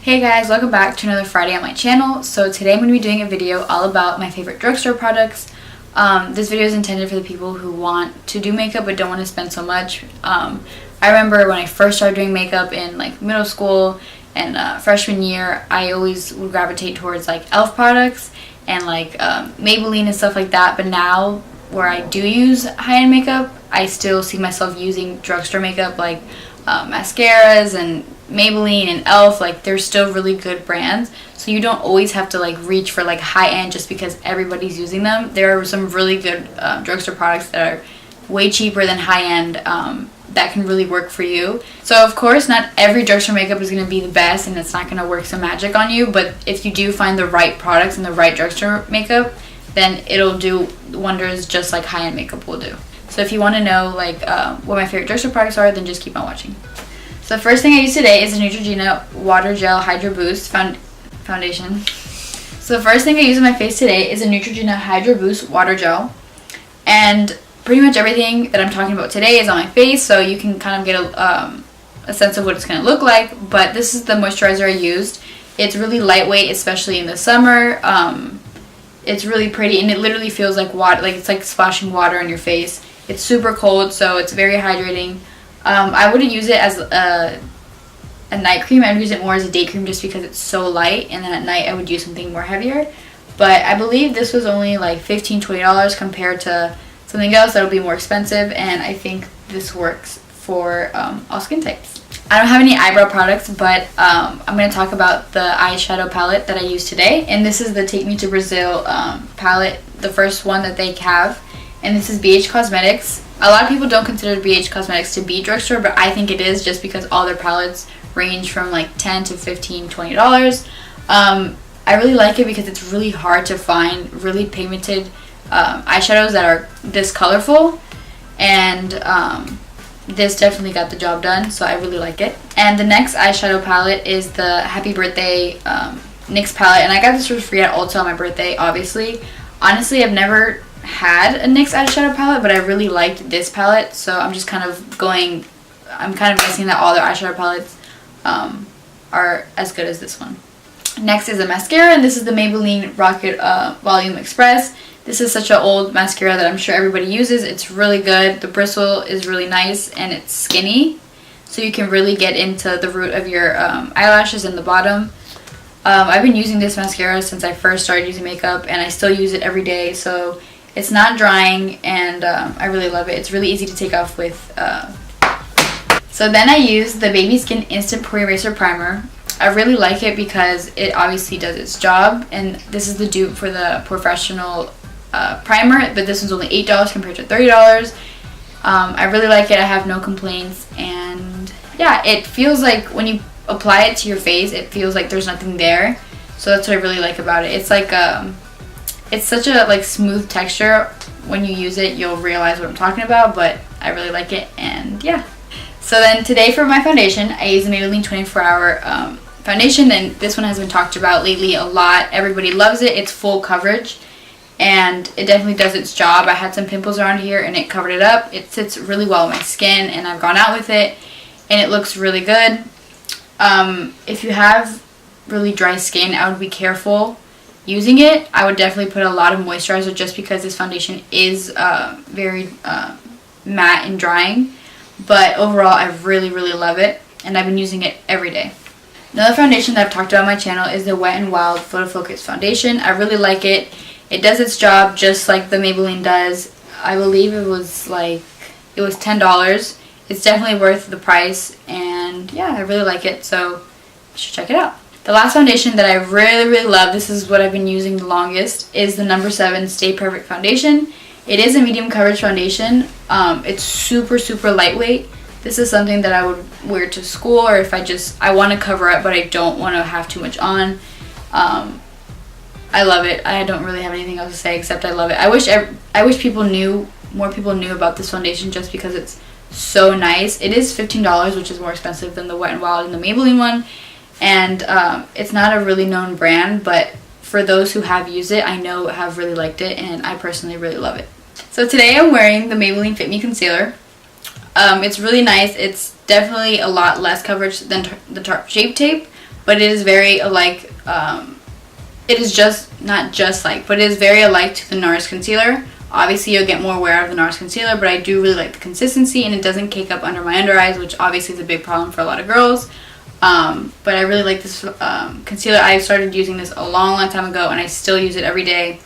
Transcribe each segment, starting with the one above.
Hey guys, welcome back to another Friday on my channel. So today I'm going to be doing a video all about my favorite drugstore products. This video is intended for the people who want to do makeup but don't want to spend so much. I remember when I first started doing makeup in like middle school and freshman year, I always would gravitate towards like e.l.f. products and like Maybelline and stuff like that. But now where I do use high-end makeup, I still see myself using drugstore makeup like mascaras and Maybelline and e.l.f. Like they're still really good brands, so you don't always have to like reach for like high-end just because everybody's using them. There are some really good drugstore products that are way cheaper than high-end that can really work for you. So of course not every drugstore makeup is going to be the best and it's not going to work some magic on you, but if you do find the right products and the right drugstore makeup, then it'll do wonders just like high-end makeup will do. So if you want to know like what my favorite drugstore products are, then just keep on watching. So the first thing I use today is the Neutrogena Water Gel Hydro Boost Foundation. So the first thing I use on my face today is a Neutrogena Hydro Boost Water Gel. And pretty much everything that I'm talking about today is on my face, so you can kind of get a sense of what it's going to look like. But this is the moisturizer I used. It's really lightweight, especially in the summer. It's really pretty, and it literally feels like water, like it's like splashing water on your face. It's super cold, so it's very hydrating. I wouldn't use it as a night cream. I would use it more as a day cream just because it's so light, and then at night I would use something more heavier. But I believe this was only like $15–20 compared to something else that would be more expensive, and I think this works for all skin types. I don't have any eyebrow products, but I'm going to talk about the eyeshadow palette that I used today, and this is the Take Me to Brazil palette, the first one that they have, and this is BH Cosmetics. A lot of people don't consider BH Cosmetics to be drugstore, but I think it is just because all their palettes range from like $10 to $15–20. I really like it because it's really hard to find really pigmented eyeshadows that are this colorful, and this definitely got the job done, so I really like it. And the next eyeshadow palette is the Happy Birthday NYX palette, and I got this for free at Ulta on my birthday, obviously. Honestly, I've never had a NYX eyeshadow palette, but I really liked this palette, so I'm just kind of guessing that all their eyeshadow palettes are as good as this one. Next is a mascara, and this is the Maybelline Rocket Volume Express. This is such an old mascara that I'm sure everybody uses. It's really good. The bristle is really nice, and it's skinny, so you can really get into the root of your eyelashes and the bottom. I've been using this mascara since I first started using makeup, and I still use it every day, so it's not drying, and I really love it. It's really easy to take off with. So then I use the Baby Skin Instant Pore Eraser Primer. I really like it because it obviously does its job, and this is the dupe for the Professional primer, but this one's only $8 compared to $30. I really like it. I have no complaints, and yeah, it feels like when you apply it to your face, it feels like there's nothing there. So that's what I really like about it. It's like it's such a like smooth texture. When you use it, you'll realize what I'm talking about, but I really like it, and yeah. So then today for my foundation, I use the Maybelline 24-Hour foundation, and this one has been talked about lately a lot. Everybody loves it. It's full coverage, and it definitely does its job. I had some pimples around here, and it covered it up. It sits really well on my skin, and I've gone out with it, and it looks really good. If you have really dry skin, I would be careful using it. I would definitely put a lot of moisturizer just because this foundation is very matte and drying. But overall, I really, really love it, and I've been using it every day. Another foundation that I've talked about on my channel is the Wet n Wild Photo Focus Foundation. I really like it. It does its job just like the Maybelline does. I believe it was $10. It's definitely worth the price, and yeah, I really like it, so you should check it out. The last foundation that I really, really love, this is what I've been using the longest, is the No. 7 Stay Perfect Foundation. It is a medium coverage foundation. It's super, super lightweight. This is something that I would wear to school, or if I want to cover up but I don't want to have too much on. I love it. I don't really have anything else to say except I love it. I wish more people knew about this foundation just because it's so nice. It is $15, which is more expensive than the Wet n Wild and the Maybelline one, and it's not a really known brand, but for those who have used it, I know have really liked it, and I personally really love it. So today I'm wearing the Maybelline Fit Me Concealer. It's really nice. It's definitely a lot less coverage than the Tarte Shape Tape, but it is very alike. It is just, not just like, but it is very alike to the NARS concealer. Obviously, you'll get more wear out of the NARS concealer, but I do really like the consistency, and it doesn't cake up under my under eyes, which obviously is a big problem for a lot of girls. But I really like this concealer. I started using this a long time ago, and I still use it every day.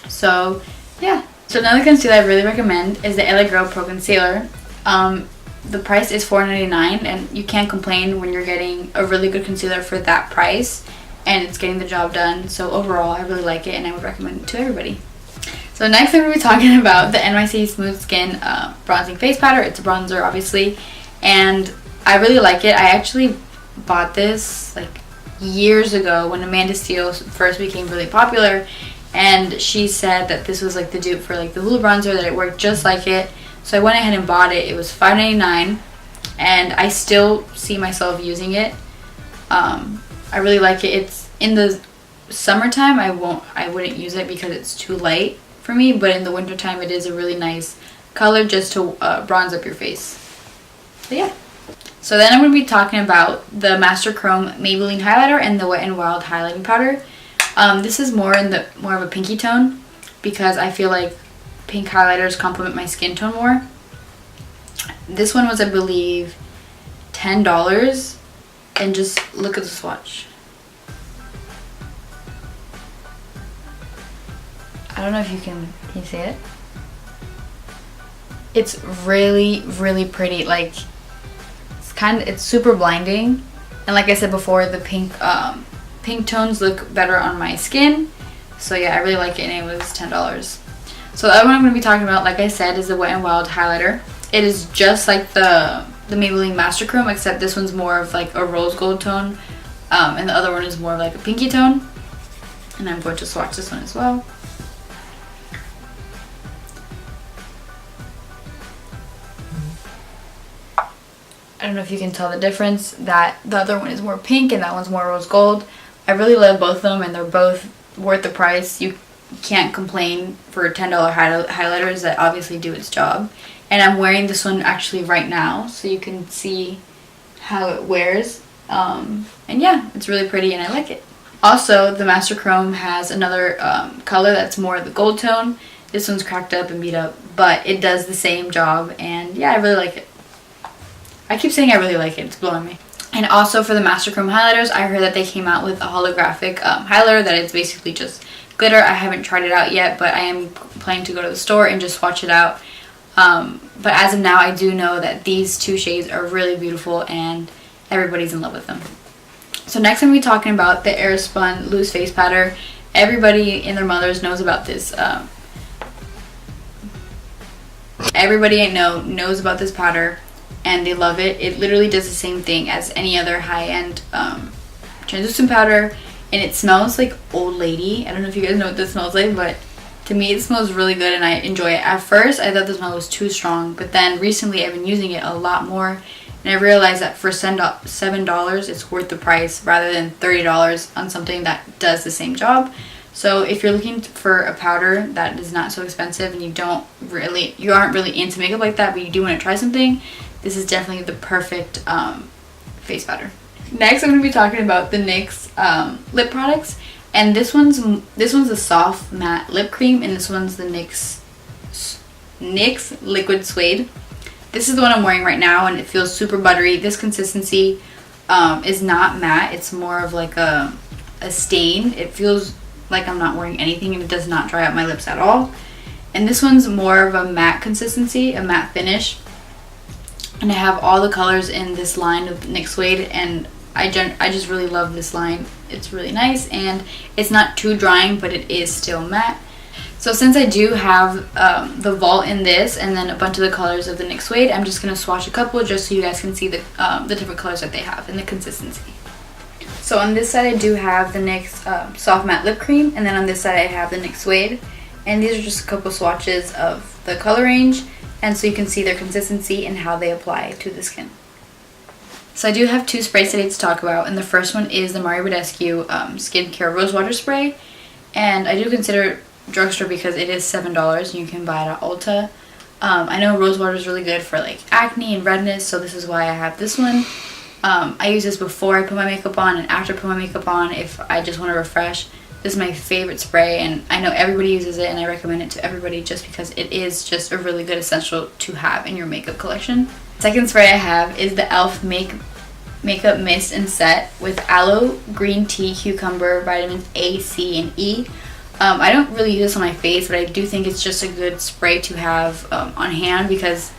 So, yeah. So another concealer I really recommend is the LA Girl Pro Concealer. The price is $4.99, and you can't complain when you're getting a really good concealer for that price, and it's getting the job done. So overall, I really like it, and I would recommend it to everybody. So next I'm going to be talking about the NYC Smooth Skin Bronzing Face Powder. It's a bronzer, obviously, and I really like it. I actually bought this like years ago when Amanda Steele first became really popular, and she said that this was like the dupe for like the Hoola bronzer, that it worked just like it. So I went ahead and bought it. It was $5.99, and I still see myself using it. I really like it. It's in the summertime, I wouldn't use it because it's too light for me, but in the wintertime it is a really nice color just to bronze up your face. So yeah. So then I'm going to be talking about the Master Chrome Maybelline highlighter and the Wet n Wild highlighting powder. This is more of a pinky tone because I feel like pink highlighters complement my skin tone more. This one was, I believe, $10, and just look at the swatch. I don't know if can you see it? It's really, really pretty. Like, it's super blinding, and like I said before, the pink tones look better on my skin. So yeah, I really like it, and it was $10. So the other one I'm going to be talking about, like I said, is the Wet n Wild highlighter. It is just like the Maybelline Master Chrome, except this one's more of like a rose gold tone, and the other one is more of like a pinky tone. And I'm going to swatch this one as well. I don't know if you can tell the difference, that the other one is more pink and that one's more rose gold. I really love both of them, and they're both worth the price. You can't complain for $10 highlighters that obviously do its job. And I'm wearing this one actually right now, so you can see how it wears. And yeah, it's really pretty and I like it. Also, the Master Chrome has another color that's more the gold tone. This one's cracked up and beat up, but it does the same job, and yeah, I really like it. I keep saying I really like it, it's blowing me. And also for the Master Chrome highlighters, I heard that they came out with a holographic highlighter that is basically just glitter. I haven't tried it out yet, but I am planning to go to the store and just swatch it out. But as of now, I do know that these two shades are really beautiful and everybody's in love with them. So next I'm going to be talking about the Airspun Loose Face Powder. Everybody and their mothers knows about this. Everybody I know knows about this powder, and they love it. It literally does the same thing as any other high-end translucent powder, and it smells like old lady. I don't know if you guys know what this smells like, but to me it smells really good and I enjoy it. At first I thought the smell was too strong, but then recently I've been using it a lot more, and I realized that for $7 it's worth the price rather than $30 on something that does the same job. So if you're looking for a powder that is not so expensive and you aren't really into makeup like that, but you do want to try something, this is definitely the perfect face powder. Next, I'm going to be talking about the NYX lip products, and this one's the soft matte lip cream, and this one's the NYX Liquid Suede. This is the one I'm wearing right now, and it feels super buttery. This consistency is not matte; it's more of like a stain. It feels like I'm not wearing anything, and it does not dry out my lips at all. And this one's more of a matte consistency, a matte finish. And I have all the colors in this line of NYX Suede, and I just really love this line. It's really nice, and it's not too drying, but it is still matte. So since I do have the Vault in this, and then a bunch of the colors of the NYX Suede, I'm just going to swatch a couple just so you guys can see the different colors that they have and the consistency. So on this side I do have the NYX Soft Matte Lip Cream, and then on this side I have the NYX Suede. And these are just a couple swatches of the color range, and so you can see their consistency and how they apply to the skin. So I do have two sprays today to talk about, and the first one is the Mario Badescu Skincare Rose Water Spray. And I do consider drugstore because it is $7 and you can buy it at Ulta. I know rose water is really good for like acne and redness, so this is why I have this one. I use this before I put my makeup on and after I put my makeup on if I just want to refresh. This is my favorite spray, and I know everybody uses it, and I recommend it to everybody just because it is just a really good essential to have in your makeup collection. Second spray I have is the e.l.f. Makeup Mist and Set with aloe, green tea, cucumber, vitamins A, C, and E. I don't really use this on my face, but I do think it's just a good spray to have on hand because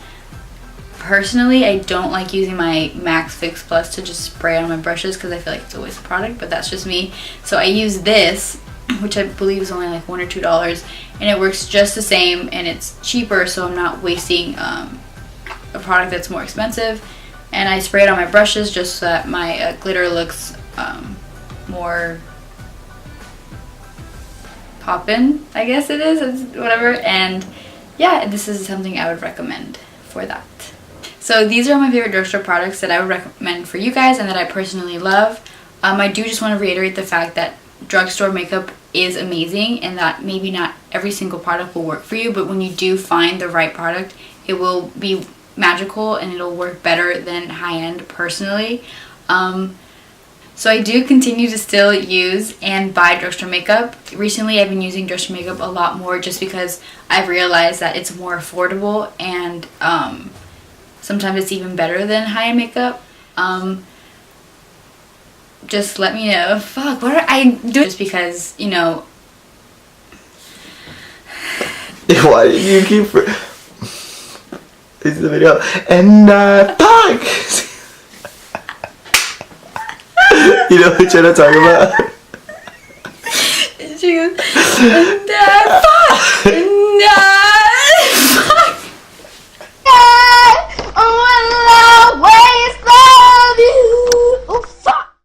personally I don't like using my MAC Fix Plus to just spray on my brushes because I feel like it's a waste of product, but that's just me. So I use this, which I believe is only like $1 or $2, and it works just the same and it's cheaper, so I'm not wasting a product that's more expensive. And I spray it on my brushes just so that my glitter looks more poppin', I guess it is, it's whatever. And yeah, this is something I would recommend for that. So these are my favorite drugstore products that I would recommend for you guys and that I personally love. I do just want to reiterate the fact that drugstore makeup is amazing and that maybe not every single product will work for you, but when you do find the right product, it will be magical and it'll work better than high-end personally. So I do continue to still use and buy drugstore makeup. Recently I've been using drugstore makeup a lot more just because I've realized that it's more affordable and sometimes it's even better than high-end makeup. Just let me know. Fuck, what are I doing? Just because, you know. Why do you keep... This is the video. And, fuck! You know what I'm trying to talk about?